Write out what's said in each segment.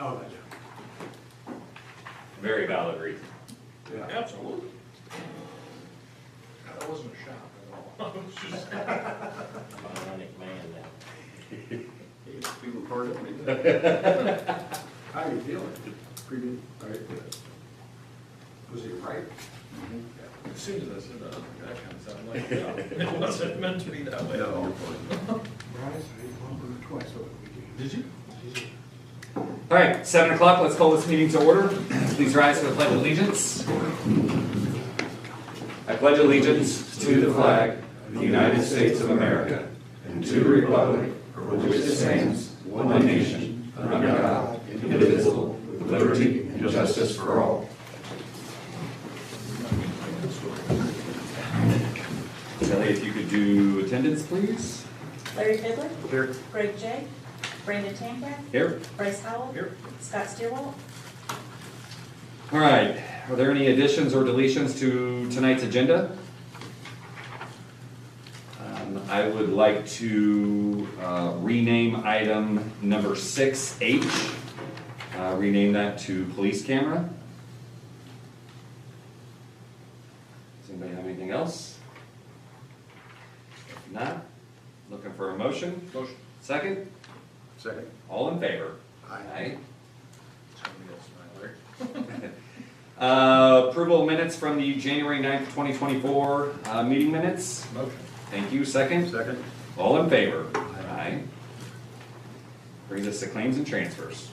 Oh, yeah. Very valid reason. Yeah. Absolutely. That wasn't a shock at all. It was just. Ironic man now. People part of me. How you feeling? Pretty good. All right, good. Was he right? As soon as I said that, that kind of sounded like, yeah, it wasn't meant to be that way at all. Bryce, I ate one burger twice over the weekend. Did you? All right, 7 o'clock, let's call this meeting to order. Please rise for the Pledge of Allegiance. I pledge allegiance to the flag of the United States of America and to the republic for which it stands, one nation, under God, indivisible, with liberty and justice for all. Kelly, if you could do attendance, please. Larry Fiddler. Here. Greg J. Brandon Tanka. Here. Bryce Howell. Here. Scott Stierwalt. All right, are there any additions or deletions to tonight's agenda? I would like to rename item number 6H, rename that to police camera. Does anybody have anything else? If not, looking for a motion. Motion. Second? Second. All in favor? Aye. Somebody else, Larry. Approval of minutes from the January 9th, 2024 meeting minutes. Motion. Thank you. Second? Second. All in favor? Aye. Brings us to claims and transfers.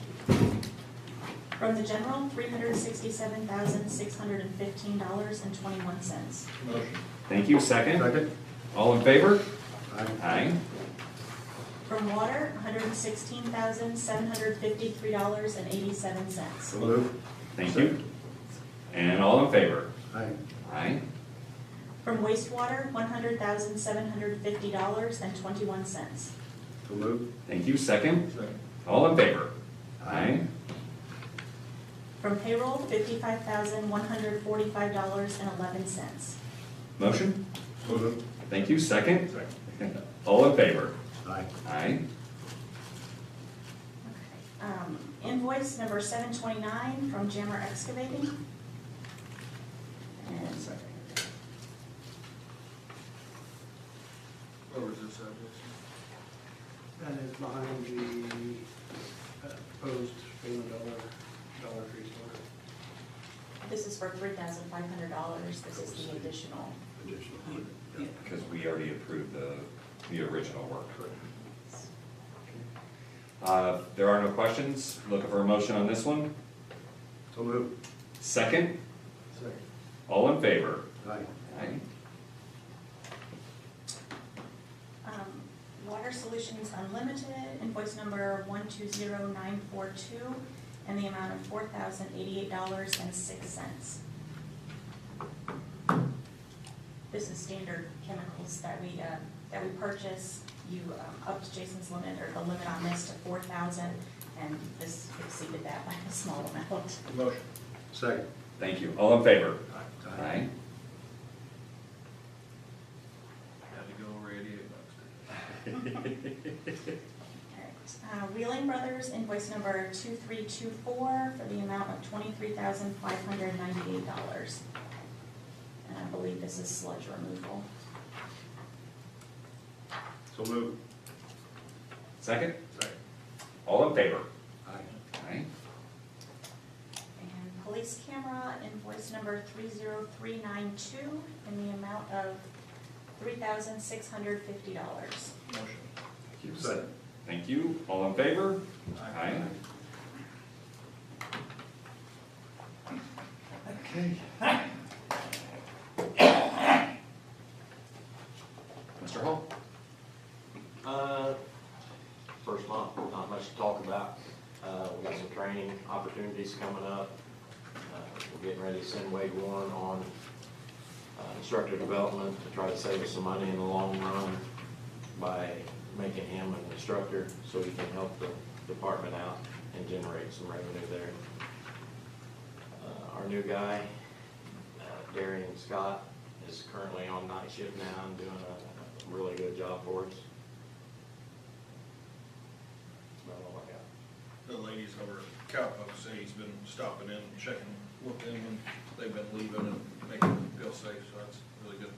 From the general, $367,615.21. Motion. Thank you. Second? Second. All in favor? Aye. Aye. From water, $116,753.87. So moved. Thank you. And all in favor? Aye. Aye. From wastewater, $100,750.21. So moved. Thank you. Second? Second. All in favor? Aye. From payroll, $55,145.11. Motion? So moved. Thank you. Second? Second. All in favor? Aye. Aye. Invoice number 729 from Jammer Excavating. And What was this address? That is behind the proposed Payment Dollar Tree store. this is for $3,500. This is the additional. Additional. Because we already approved the original work. There are no questions. Looking for a motion on this one. So moved. Second? Second. All in favor? Aye. Aye. Water Solutions Unlimited, invoice number 120942, and the amount of $4,088.06. This is standard chemicals that we purchase. You upped Jason's limit, or the limit on this, to 4,000, and this exceeded that by a small amount. Motion. Second. Thank you. All in favor? Aye. Aye. Had to go over $88. Alright, Wheeling Brothers, invoice number 2324, for the amount of $23,598. And I believe this is sludge removal. So moved. Second? Second. All in favor? Aye. Aye. And police camera, invoice number 30392, in the amount of $3,650. Motion. Thank you. Second. Thank you. All in favor? Aye. Okay. Mr. Hall? First month, not much to talk about. We got some training opportunities coming up. We're getting ready to send Wade Warren on instructor development to try to save us some money in the long run by making him an instructor so he can help the department out and generate some revenue there. Our new guy, Darian Scott, is currently on night shift now and doing a really good job for us. That's about all I got. The ladies over at Cowpoke say he's been stopping in and checking with them, and they've been leaving and making them feel safe, so that's really good.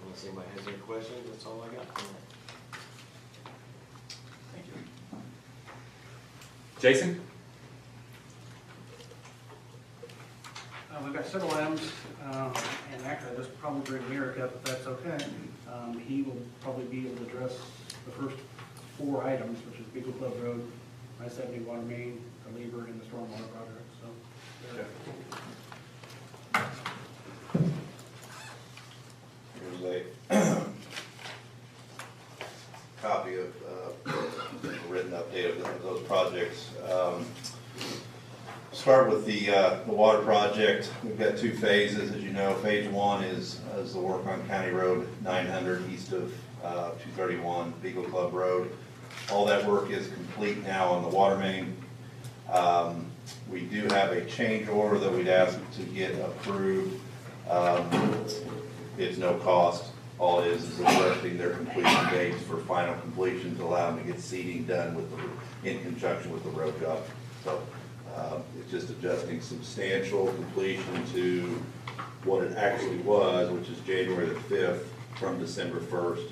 Unless anybody has any questions, that's all I got. Thank you. Jason? We've got several items, and actually, I'll just probably bring Merrick up if that's okay. He will probably be able to address the first 4 items, which is Beagle Club Road, I-70 Water Main, the Lieber, and the Stormwater Project, so. Here's a copy of a written update of those projects. Start with the water project. We've got 2 phases, as you know. Phase 1 is the work on County Road 900 east of 231 Beagle Club Road. All that work is complete now on the water main. We do have a change order that we'd ask to get approved. It's no cost. All it is adjusting their completion dates for final completion to allow them to get seeding done in conjunction with the road job. So it's just adjusting substantial completion to what it actually was, which is January the 5th from December 1st.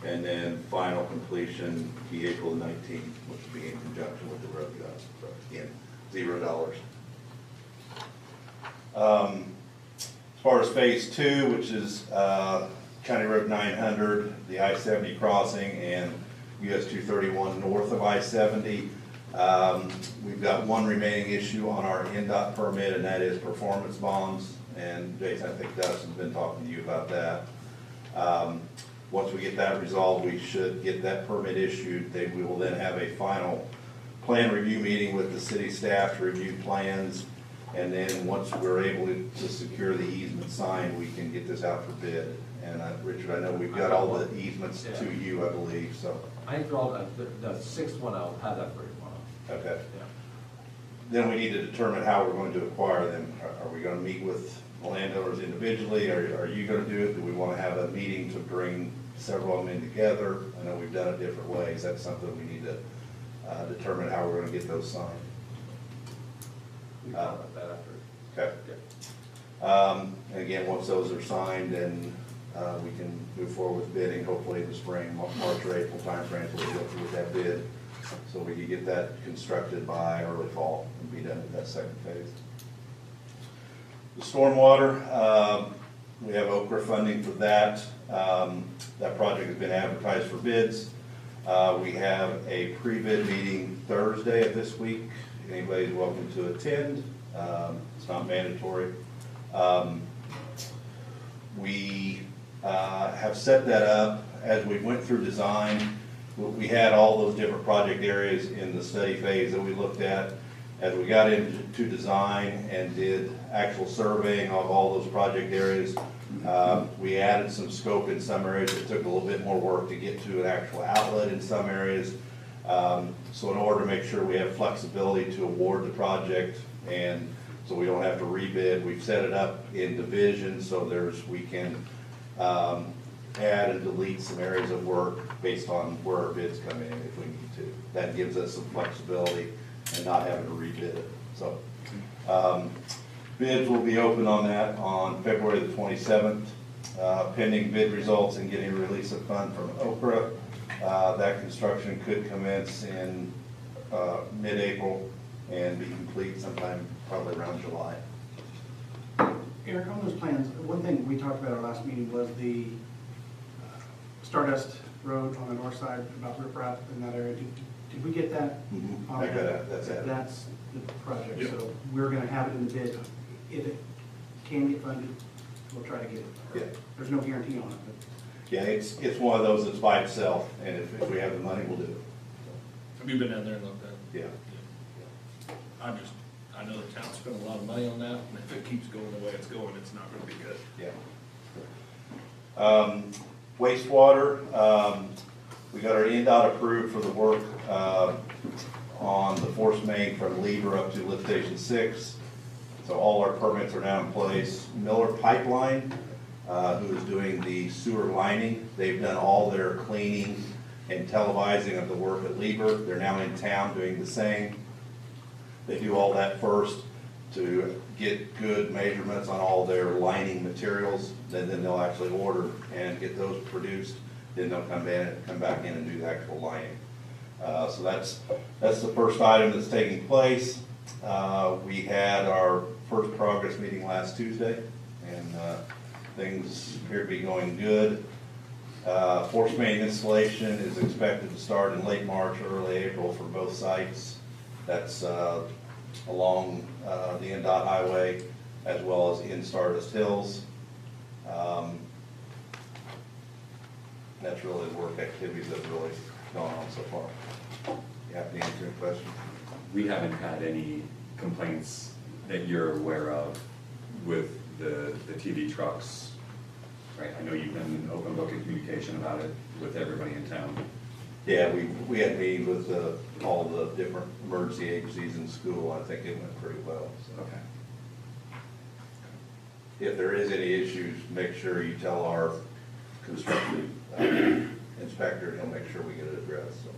And then final completion be April the 19th, which will be in conjunction with the road job. So again, $0. As far as phase 2, which is County Road 900, the I-70 crossing, and US 231 north of I-70, we've got one remaining issue on our NDOT permit, and that is performance bonds. And Jason, I think Dustin's been talking to you about that. Once we get that resolved, we should get that permit issued. We will then have a final plan review meeting with the city staff to review plans. And then once we're able to secure the easement signed, we can get this out for bid. And Richard, I know we've got all the easements to you, I believe, so. I think they're all, the 6th one, I'll have that for you tomorrow. Okay. Yeah. Then we need to determine how we're going to acquire them. Are we going to meet with the landowners individually? Are you going to do it? Do we want to have a meeting to bring several of them in together? I know we've done it different ways. That's something we need to determine how we're going to get those signed. We can talk about that after. Okay. And again, once those are signed, then we can move forward with bidding, hopefully in the spring, March or April timeframe, we'll go through with that bid. So we can get that constructed by early fall and be done with that second phase. The stormwater, we have Okra funding for that. That project has been advertised for bids. We have a pre-bid meeting Thursday of this week. Anybody's welcome to attend. It's not mandatory. We have set that up as we went through design. We had all those different project areas in the study phase that we looked at. As we got into design and did actual surveying of all those project areas, we added some scope in some areas. It took a little bit more work to get to an actual outlet in some areas. So in order to make sure we have flexibility to award the project and so we don't have to rebid, we've set it up in divisions so we can add and delete some areas of work based on where our bids come in if we need to. That gives us some flexibility and not having to rebid it. So bids will be open on that on February the 27th. Pending bid results and getting a release of fund from Okra. That construction could commence in mid-April and be complete sometime probably around July. Eric, on those plans, one thing we talked about at our last meeting was the Stardust Road on the north side, about riprap in that area. Did we get that? I got that, that's it. That's the project, Yep. so we're gonna have it in the bid. If it can get funded, we'll try to get it. Yeah. There's no guarantee on it, but Yeah, it's one of those that's by itself, and if we have the money, we'll do it. Have you been down there and looked at it? Yeah. I know the town spent a lot of money on that, and if it keeps going the way it's going, it's not gonna be good. Yeah. Wastewater, we got our NDOT approved for the work on the force main from Lieber up to lift station 6. So all our permits are now in place. Miller Pipeline, who is doing the sewer lining, they've done all their cleaning and televising of the work at Lieber. They're now in town doing the same. They do all that first to get good measurements on all their lining materials. Then they'll actually order and get those produced. Then they'll come back in and do the actual lining. So that's the first item that's taking place. We had our first progress meeting last Tuesday, and things appear to be going good. Force main installation is expected to start in late March, early April for both sites. That's along the NDOT highway as well as in Stardust Hills. That's really the work activities that have really gone on so far. You have to answer any questions? We haven't had any complaints that you're aware of with the TV trucks, right? I know you've been in open book of communication about it with everybody in town. Yeah, we had meetings with all the different emergency agencies in school. I think it went pretty well. So. Okay. If there is any issues, make sure you tell our construction inspector, and he'll make sure we get it addressed. So.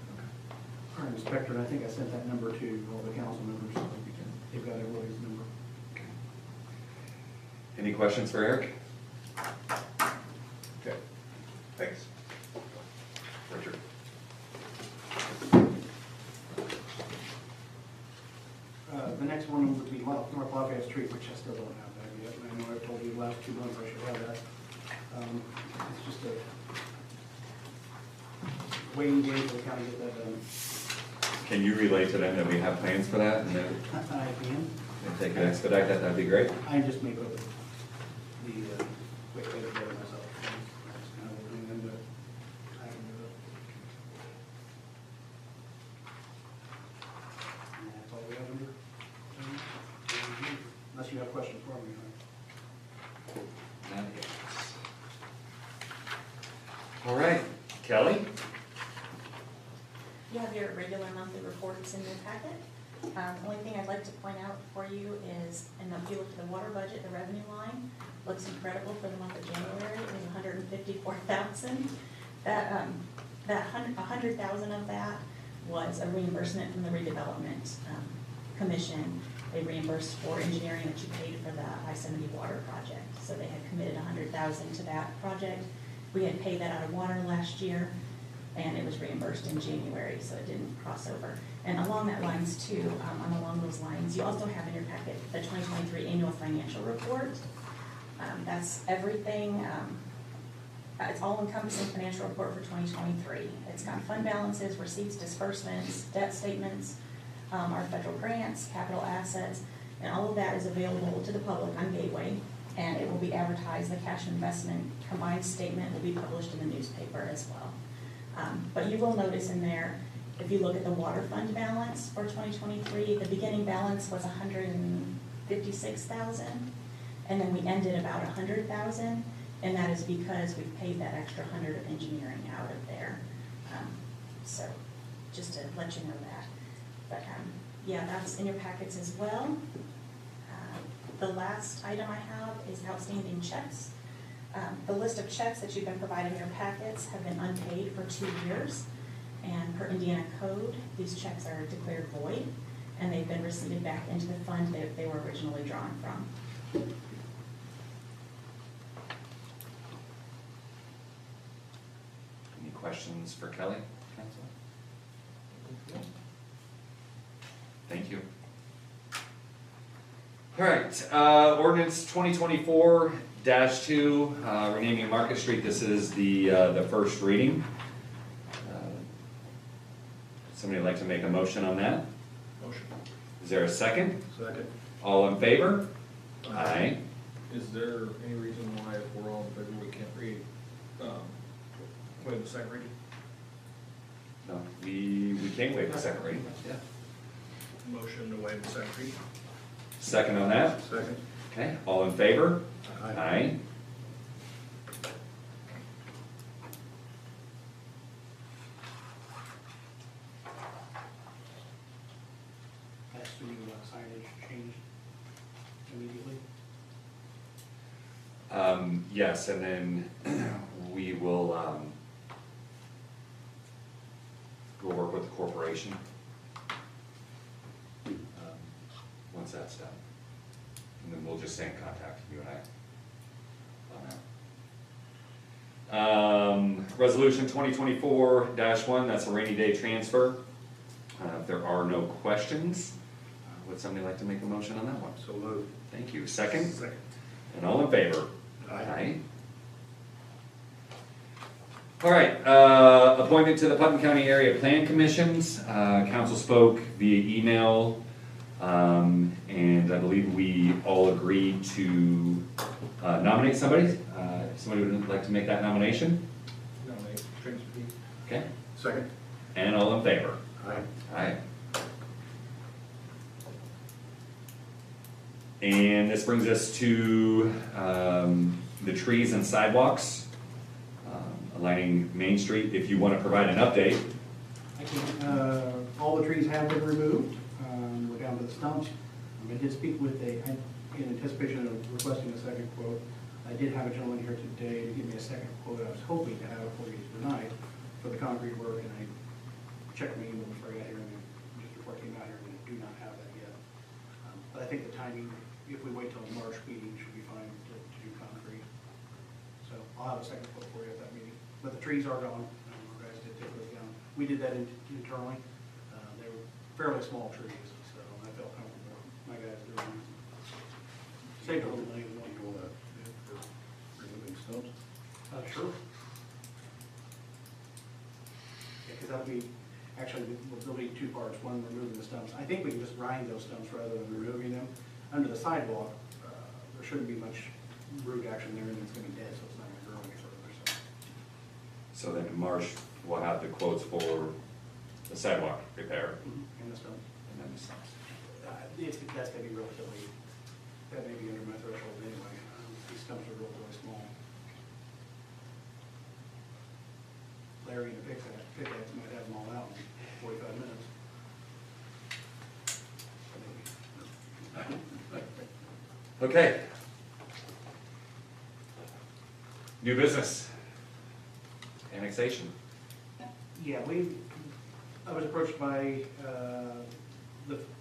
Our inspector, and I think I sent that number to all the council members, so they've got everybody's number. Okay. Any questions for Eric? Okay, thanks. Richard? The next one would be North Lafayette Street, which I still don't have that yet, and I know I've told you the last 2 months I should have that. It's just a waiting game for the county to get that done. Can you relay to them that we have plans for that and then I can. if they can expedite that, that'd be great. I just make up the quick way to get it myself. That's kind of what I'm doing, but I can do it. And that's all we have under. Unless you have questions for me. Not yet. All right, Kelly? You have your regular monthly reports in your packet. The only thing I'd like to point out for you is, if you look at the water budget, the revenue line looks incredible for the month of January. It was $154,000. That $100,000 of that was a reimbursement from the redevelopment commission. They reimbursed for engineering that you paid for the I-70 water project. So they had committed $100,000 to that project. We had paid that out of water last year, and it was reimbursed in January, so it didn't cross over. And along that lines too, along those lines, you also have in your packet the 2023 annual financial report. That's everything, it's all encompassing financial report for 2023. It's got fund balances, receipts, disbursements, debt statements, our federal grants, capital assets, and all of that is available to the public on Gateway, and it will be advertised. The cash investment combined statement will be published in the newspaper as well. But you will notice in there, if you look at the water fund balance for 2023, the beginning balance was $156,000, and then we ended about $100,000, and that is because we've paid that extra $100 of engineering out of there. So just to let you know that. But yeah, that's in your packets as well. The last item I have is outstanding checks. The list of checks that you've been provided in your packets have been unpaid for 2 years. And per Indiana code, these checks are declared void, and they've been received back into the fund that they were originally drawn from. Any questions for Kelly, Council? Thank you. All right, ordinance 2024-2, renaming Market Street. This is the first reading. Somebody like to make a motion on that? Motion. Is there a second? Second. All in favor? Aye. Is there any reason why if we're all in favor, we can't waive the second reading? No, we can't waive the second reading. Yeah. Motion to waive the second reading? Second on that? Second. Okay, all in favor? Aye. Aye. Has to be signage changed immediately. Yes, and then we will, operation. Once that's done. And then we'll just stay in contact, you and I, on that. Resolution 2024-1, that's a rainy day transfer. If there are no questions, would somebody like to make a motion on that one? So moved. Thank you. Second? Second. And all in favor? Aye. All right, appointment to the Putnam County Area Plan Commissions. Council spoke via email, and I believe we all agreed to nominate somebody. If somebody would like to make that nomination? Nominate Tracy P. Okay, Second. and all in favor? Aye. Aye. And this brings us to the trees and sidewalks, aligning Main Street. If you want to provide an update. I can, all the trees have been removed, we're down to the stumps. I did speak with in anticipation of requesting a second quote. I did have a gentleman here today to give me a second quote. I was hoping to have it for you tonight for the concrete work, and I checked my email before I got here, and just before I came out here, and I do not have that yet. But I think the timing, if we wait till the March meeting, should be fine to do concrete. So I'll have a second quote for you at that meeting. But the trees are gone, our guys did take those down. We did that internally. They were fairly small trees, so I felt comfortable. My guys doing it. Saved a little money. Equal that for removing stumps. Sure. Because that'll be, actually, there'll be two parts. One, removing the stumps. I think we can just grind those stumps rather than removing them. Under the sidewalk, there shouldn't be much root action there, and it's gonna be dead, so it's not gonna grow any further, so. So then in March, we'll have the quotes for the sidewalk repair And the stumps. and then the stumps. That's gonna be relatively, that may be under my threshold anyway. These stumps are really small. Larry and the pickaxe might have them all out in 45 minutes. Okay. New business. Annexation. Yeah, I was approached by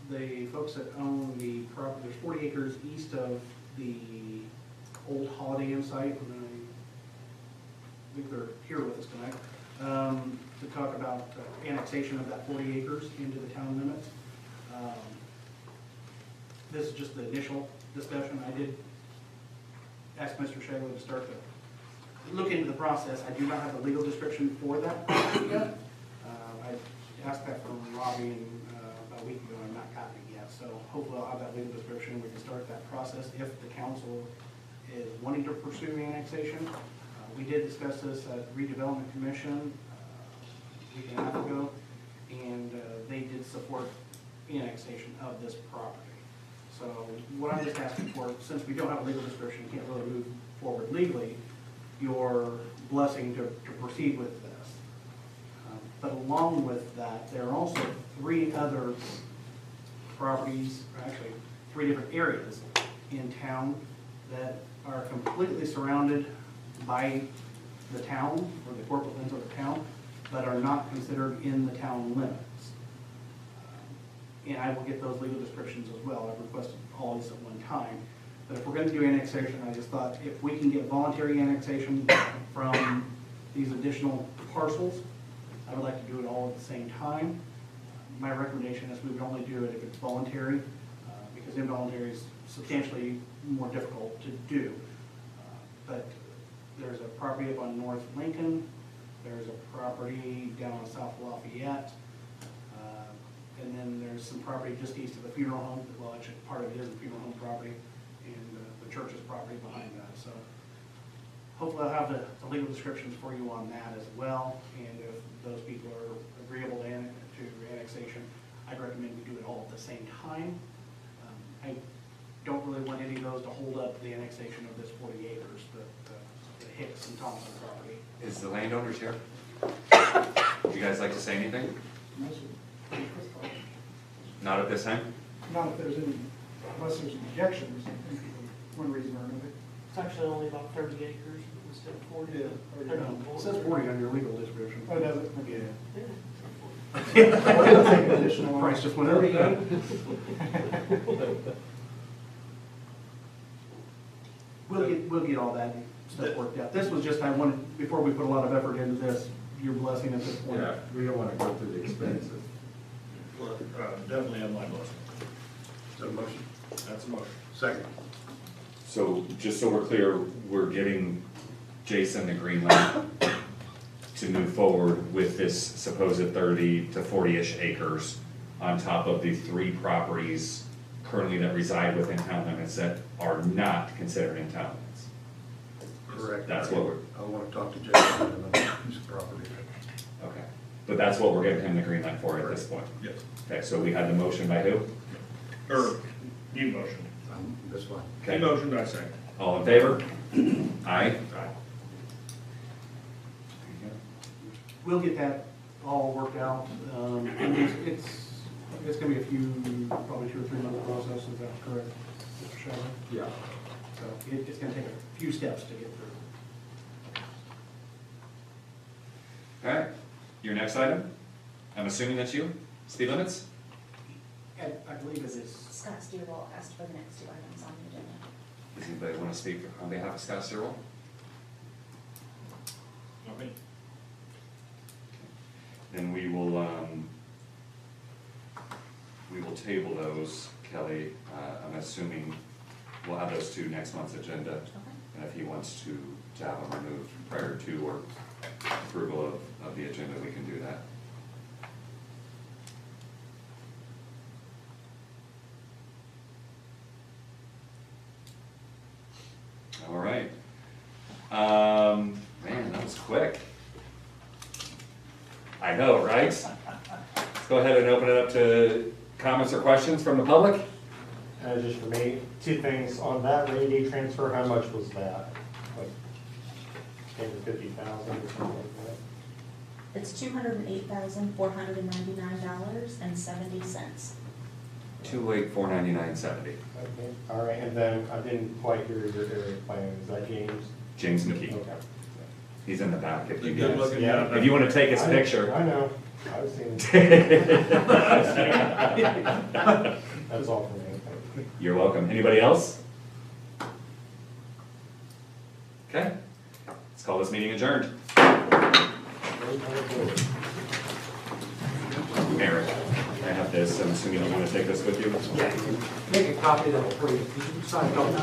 the folks that own the property. There's 40 acres east of the old Holiday Inn site, and I think they're here with us tonight, to talk about annexation of that 40 acres into the town limits. This is just the initial discussion. I did ask Mr. Shagley to start to look into the process. I do not have a legal description for that yet. I asked that from Robbie about a week ago, and I've not gotten it yet. So hopefully I'll have that legal description. We can start that process if the council is wanting to pursue annexation. We did discuss this at Redevelopment Commission a week and a half ago, and they did support annexation of this property. So what I'm just asking for, since we don't have a legal description, can't really move forward legally, your blessing to proceed with this. But along with that, there are also 3 other properties, or actually 3 different areas in town that are completely surrounded by the town, or the corporate limits of the town, but are not considered in the town limits. And I will get those legal descriptions as well. I've requested all these at one time. But if we're going to do annexation, I just thought if we can get voluntary annexation from these additional parcels, I would like to do it all at the same time. My recommendation is we would only do it if it's voluntary, because involuntary is substantially more difficult to do. But there's a property up on North Lincoln, there's a property down on South Lafayette, and then there's some property just east of the funeral home. Well, actually, part of it is a funeral home property, and the church's property behind that. So hopefully I'll have the legal descriptions for you on that as well. And if those people are agreeable to annexation, I'd recommend we do it all at the same time. I don't really want any of those to hold up the annexation of this 40 acres, the Hicks and Thompson property. Is the landowners here? Would you guys like to say anything? Not at this time? Not if there's any, unless there's objections, for one reason or another. It's actually only about 30 acres instead of 40. Yeah. It says 40 on your legal description. Oh, does it? Yeah. Yeah. Additional price just went up. We'll get all that stuff worked out. This was just, I wanted, before we put a lot of effort into this, your blessing at this point. Yeah, we don't wanna go through the expenses. Well, definitely on my list. Is that a motion? That's a motion. Second. So, just so we're clear, we're giving Jason the green light to move forward with this supposed 30 to 40-ish acres on top of the 3 properties currently that reside within town limits that are not considered in town limits. Correct. That's what we're, I wanna talk to Jason on another piece of property. okay. But that's what we're giving him the green light for at this point. Yes. Okay, so we had the motion by who? Or, you motioned. That's fine. He Okay, motioned, I second. all in favor? Aye? Aye. We'll get that all worked out. And it's gonna be a few, probably 2 or 3 month process, is that correct, Mr. Shelley? Yeah. So it's gonna take a few steps to get through. All right, your next item? I'm assuming that's you? Speed limits? And I believe it is, Scott Steele asked for the next 2 items on the agenda. Does anybody want to speak on behalf of Scott Searle? Not me. Then we will table those, Kelly. I'm assuming we'll have those 2 next month's agenda. Okay. And if he wants to have them removed prior to or approval of the agenda, we can do that. All right. Man, that was quick. I know, right? Let's go ahead and open it up to comments or questions from the public. Just for me, 2 things. On that rainy day transfer, how much was that? Like 10 to 50,000 or something like that? It's $208,499.70. 28499.70. Okay, all right, and then I didn't quite hear your area plan. Is that James? James McKee. Okay. He's in the back if The you good guys, looking Yeah. guy. if you want to take his picture. I know. I've seen it. That's all for me. You're welcome. Anybody else? Okay. Let's call this meeting adjourned. Eric, I have this. I'm assuming you don't want to take this with you? Yeah, make a copy of that for you. You can sign it off.